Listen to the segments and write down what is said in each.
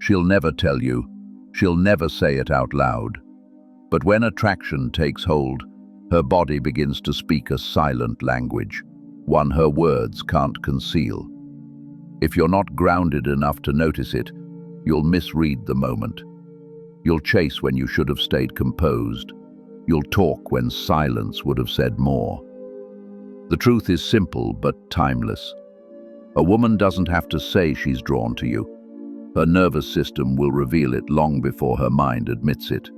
She'll never tell you. She'll never say it out loud. But when attraction takes hold, her body begins to speak a silent language, one her words can't conceal. If you're not grounded enough to notice it, you'll misread the moment. You'll chase when you should have stayed composed. You'll talk when silence would have said more. The truth is simple but timeless. A woman doesn't have to say she's drawn to you. Her nervous system will reveal it long before her mind admits it.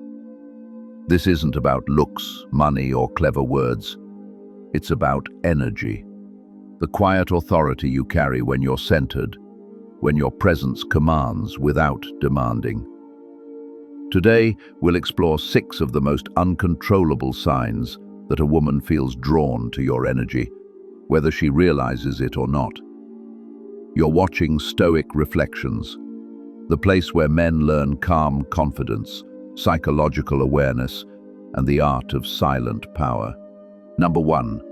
This isn't about looks, money, or clever words. It's about energy. The quiet authority you carry when you're centered, when your presence commands without demanding. Today, we'll explore 6 of the most uncontrollable signs that a woman feels drawn to your energy, whether she realizes it or not. You're watching Stoic Reflections, the place where men learn calm confidence, psychological awareness, and the art of silent power. Number 1.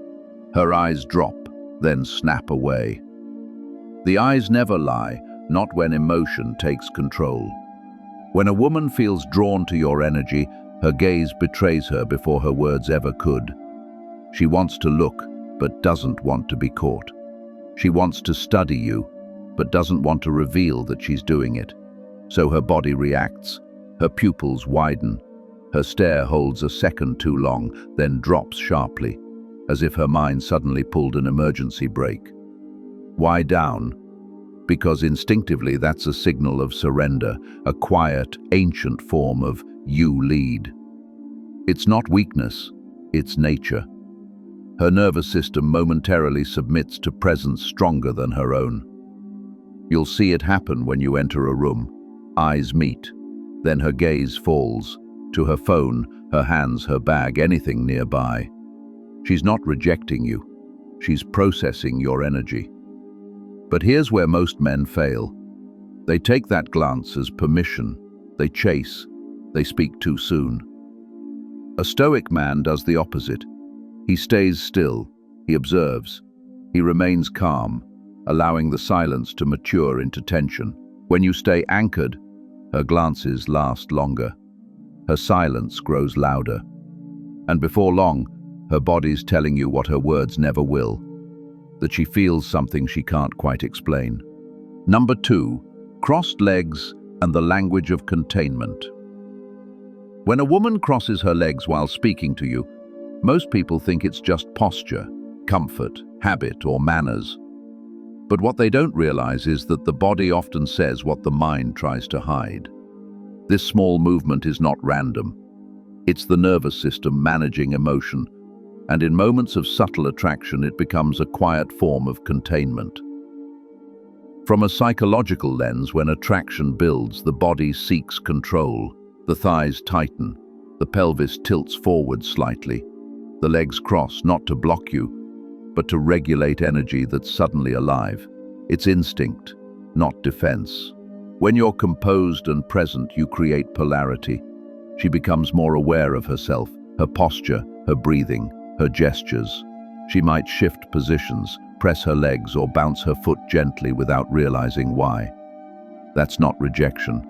Her eyes drop, then snap away. The eyes never lie, not when emotion takes control. When a woman feels drawn to your energy, her gaze betrays her before her words ever could. She wants to look, but doesn't want to be caught. She wants to study you, but doesn't want to reveal that she's doing it. So her body reacts, her pupils widen, her stare holds a second too long, then drops sharply, as if her mind suddenly pulled an emergency brake. Why down? Because instinctively that's a signal of surrender, a quiet, ancient form of you lead. It's not weakness, it's nature. Her nervous system momentarily submits to presence stronger than her own. You'll see it happen when you enter a room. Eyes meet, then her gaze falls to her phone, her hands, her bag, anything nearby. She's not rejecting you, she's processing your energy. But here's where most men fail. They take that glance as permission, they chase, they speak too soon. A Stoic man does the opposite. He stays still, he observes, he remains calm, allowing the silence to mature into tension. When you stay anchored, her glances last longer. Her silence grows louder. And before long, her body's telling you what her words never will, that she feels something she can't quite explain. Number 2, crossed legs and the language of containment. When a woman crosses her legs while speaking to you, most people think it's just posture, comfort, habit, or manners. But what they don't realize is that the body often says what the mind tries to hide. This small movement is not random. It's the nervous system managing emotion, and in moments of subtle attraction it becomes a quiet form of containment. From a psychological lens, when attraction builds, the body seeks control. The thighs tighten, the pelvis tilts forward slightly, the legs cross not to block you, but to regulate energy that's suddenly alive. It's instinct, not defense. When you're composed and present, you create polarity. She becomes more aware of herself, her posture, her breathing, her gestures. She might shift positions, press her legs, or bounce her foot gently without realizing why. That's not rejection.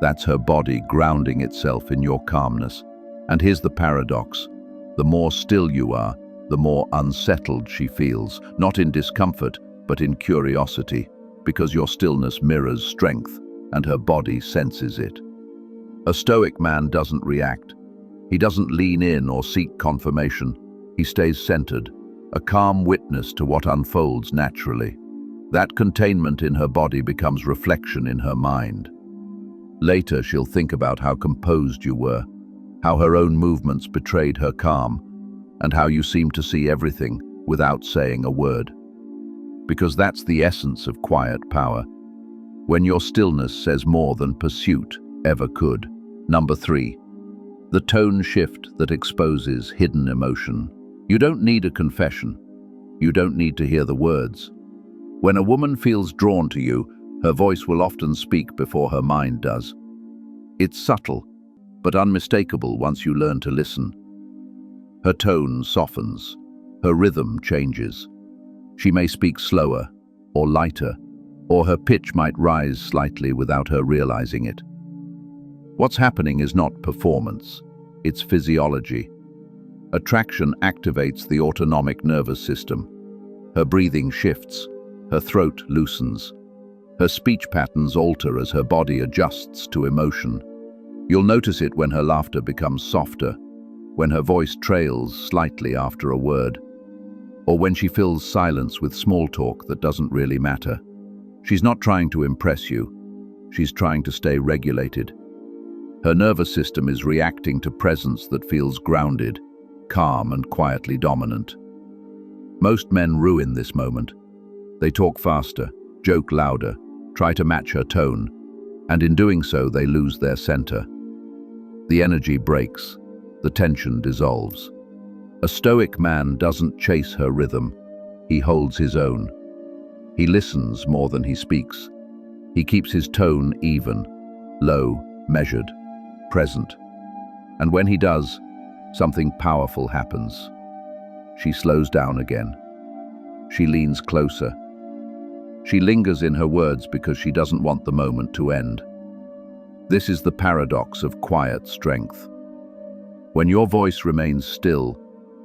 That's her body grounding itself in your calmness. And here's the paradox. The more still you are, the more unsettled she feels, not in discomfort, but in curiosity, because your stillness mirrors strength, and her body senses it. A Stoic man doesn't react. He doesn't lean in or seek confirmation. He stays centered, a calm witness to what unfolds naturally. That containment in her body becomes reflection in her mind. Later, she'll think about how composed you were, how her own movements betrayed her calm, and how you seemed to see everything without saying a word. Because that's the essence of quiet power, when your stillness says more than pursuit ever could. Number 3, the tone shift that exposes hidden emotion. You don't need a confession. You don't need to hear the words. When a woman feels drawn to you, her voice will often speak before her mind does. It's subtle, but unmistakable once you learn to listen. Her tone softens, her rhythm changes. She may speak slower or lighter, or her pitch might rise slightly without her realizing it. What's happening is not performance, it's physiology. Attraction activates the autonomic nervous system. Her breathing shifts, her throat loosens. Her speech patterns alter as her body adjusts to emotion. You'll notice it when her laughter becomes softer, when her voice trails slightly after a word, or when she fills silence with small talk that doesn't really matter. She's not trying to impress you, she's trying to stay regulated. Her nervous system is reacting to presence that feels grounded, calm and quietly dominant. Most men ruin this moment. They talk faster, joke louder, try to match her tone, and in doing so they lose their center. The energy breaks, the tension dissolves. A Stoic man doesn't chase her rhythm, he holds his own. He listens more than he speaks. He keeps his tone even, low, measured, present. And when he does, something powerful happens. She slows down again. She leans closer. She lingers in her words because she doesn't want the moment to end. This is the paradox of quiet strength. When your voice remains still,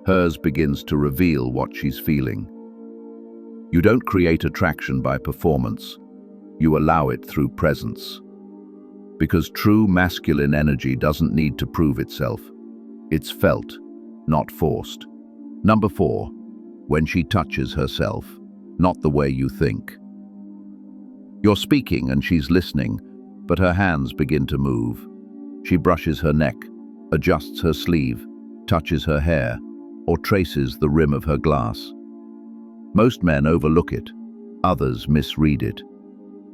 hers begins to reveal what she's feeling. You don't create attraction by performance. You allow it through presence. Because true masculine energy doesn't need to prove itself. It's felt, not forced. Number 4, when she touches herself, not the way you think. You're speaking and she's listening, but her hands begin to move. She brushes her neck, adjusts her sleeve, touches her hair, or traces the rim of her glass. Most men overlook it, others misread it.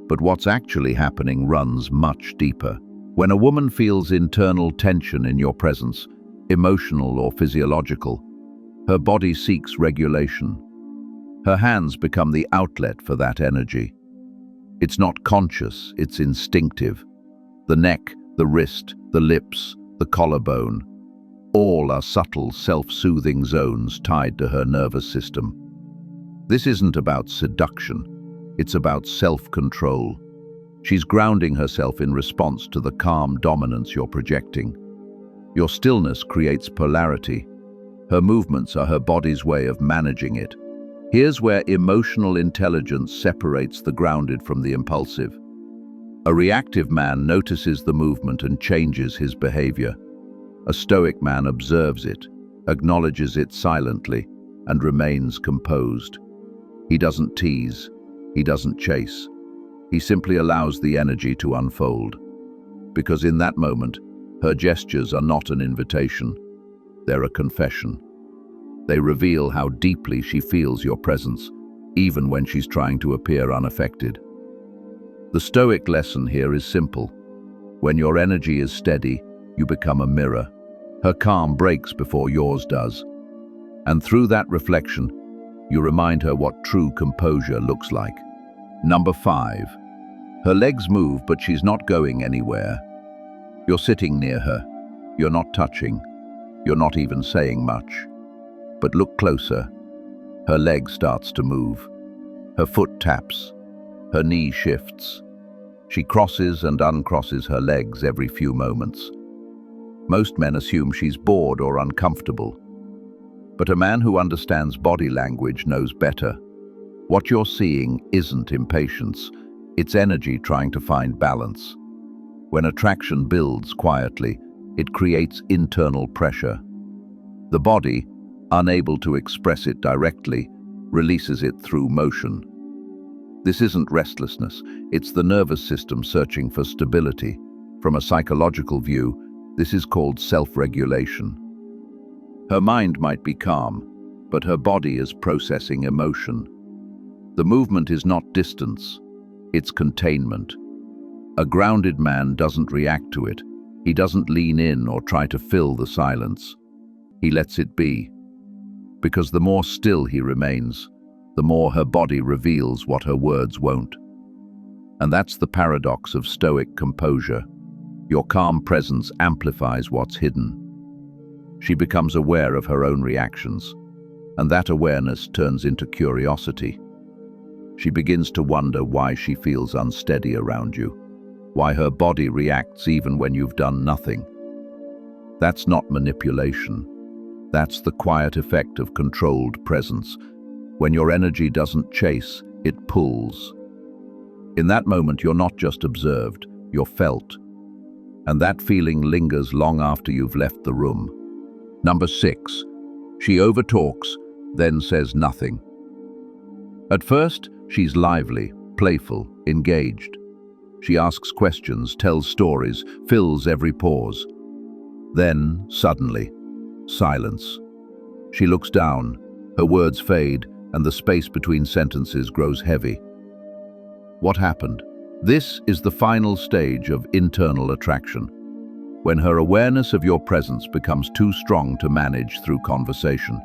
But what's actually happening runs much deeper. When a woman feels internal tension in your presence, emotional or physiological, her body seeks regulation. Her hands become the outlet for that energy. It's not conscious, it's instinctive. The neck, the wrist, the lips, the collarbone, all are subtle, self-soothing zones tied to her nervous system. This isn't about seduction, it's about self-control. She's grounding herself in response to the calm dominance you're projecting. Your stillness creates polarity. Her movements are her body's way of managing it. Here's where emotional intelligence separates the grounded from the impulsive. A reactive man notices the movement and changes his behavior. A Stoic man observes it, acknowledges it silently, and remains composed. He doesn't tease, he doesn't chase. He simply allows the energy to unfold. Because in that moment, her gestures are not an invitation, they're a confession. They reveal how deeply she feels your presence, even when she's trying to appear unaffected. The Stoic lesson here is simple. When your energy is steady, you become a mirror. Her calm breaks before yours does. And through that reflection, you remind her what true composure looks like. Number 5. Her legs move, but she's not going anywhere. You're sitting near her. You're not touching. You're not even saying much. But look closer. Her leg starts to move. Her foot taps. Her knee shifts. She crosses and uncrosses her legs every few moments. Most men assume she's bored or uncomfortable. But a man who understands body language knows better. What you're seeing isn't impatience, it's energy trying to find balance. When attraction builds quietly, it creates internal pressure. The body, unable to express it directly, releases it through motion. This isn't restlessness, it's the nervous system searching for stability. From a psychological view, this is called self-regulation. Her mind might be calm, but her body is processing emotion. The movement is not distance, it's containment. A grounded man doesn't react to it. He doesn't lean in or try to fill the silence. He lets it be. Because the more still he remains, the more her body reveals what her words won't. And that's the paradox of Stoic composure. Your calm presence amplifies what's hidden. She becomes aware of her own reactions, and that awareness turns into curiosity. She begins to wonder why she feels unsteady around you, why her body reacts even when you've done nothing. That's not manipulation. That's the quiet effect of controlled presence. When your energy doesn't chase, it pulls. In that moment, you're not just observed, you're felt. And that feeling lingers long after you've left the room. Number 6. She overtalks, then says nothing. At first, she's lively, playful, engaged. She asks questions, tells stories, fills every pause. Then, suddenly, silence. She looks down, her words fade, and the space between sentences grows heavy. What happened? This is the final stage of internal attraction, when her awareness of your presence becomes too strong to manage through conversation.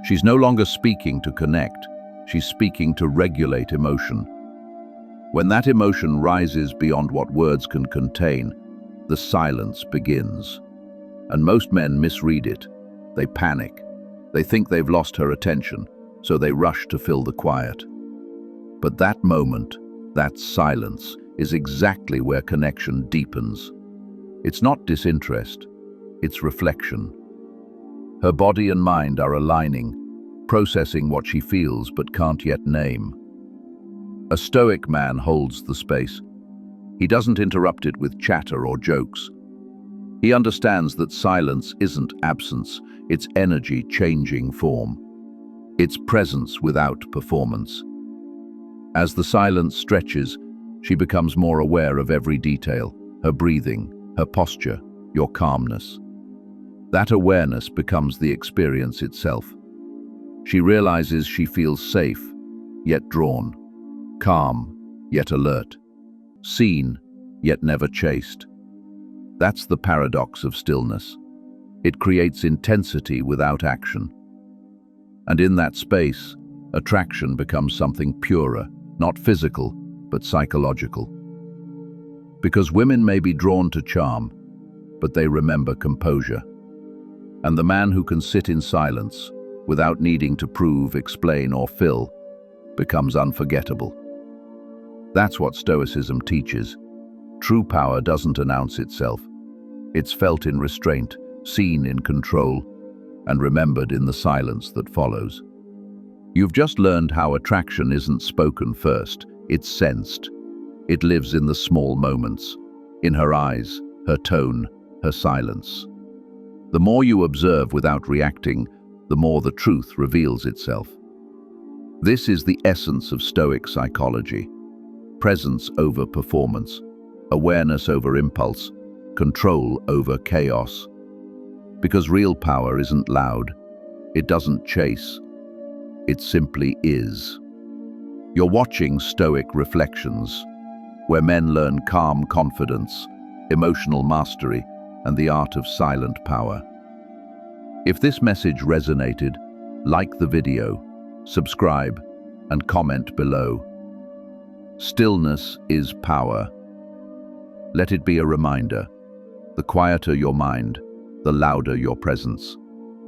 She's no longer speaking to connect, she's speaking to regulate emotion. When that emotion rises beyond what words can contain, the silence begins. And most men misread it. They panic. They think they've lost her attention, so they rush to fill the quiet. But that moment, that silence, is exactly where connection deepens. It's not disinterest, it's reflection. Her body and mind are aligning, processing what she feels but can't yet name. A Stoic man holds the space. He doesn't interrupt it with chatter or jokes. He understands that silence isn't absence, it's energy changing form. It's presence without performance. As the silence stretches, she becomes more aware of every detail, her breathing, her posture, your calmness. That awareness becomes the experience itself. She realizes she feels safe, yet drawn, calm, yet alert, seen, yet never chased. That's the paradox of stillness. It creates intensity without action. And in that space, attraction becomes something purer, not physical, but psychological. Because women may be drawn to charm, but they remember composure. And the man who can sit in silence, without needing to prove, explain, or fill, becomes unforgettable. That's what Stoicism teaches. True power doesn't announce itself. It's felt in restraint, seen in control, and remembered in the silence that follows. You've just learned how attraction isn't spoken first, it's sensed. It lives in the small moments, in her eyes, her tone, her silence. The more you observe without reacting, the more the truth reveals itself. This is the essence of Stoic psychology. Presence over performance, awareness over impulse, control over chaos. Because real power isn't loud, it doesn't chase, it simply is. You're watching Stoic Reflections, where men learn calm confidence, emotional mastery, and the art of silent power. If this message resonated, like the video, subscribe, and comment below. Stillness is power. Let it be a reminder. The quieter your mind, the louder your presence.